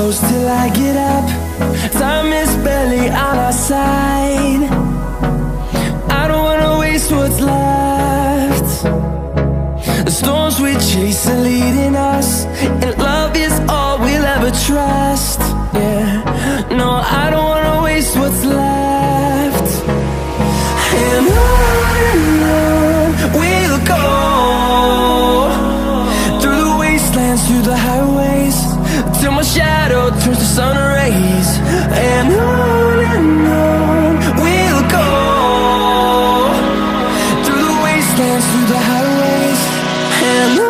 close till I get up. Time is barely on our side. I don't wanna waste what's left. The storms we chase are leading us, and love is all we'll ever trust. Yeah, no, I don't wanna waste what's left. And on we'll go, through the wastelands, through the highways, till my shadow turns to sun rays. And on we'll go, through the wastelands, through the highways, and on.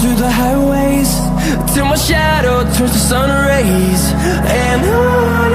Through the highways, till my shadow turns to sun rays. And on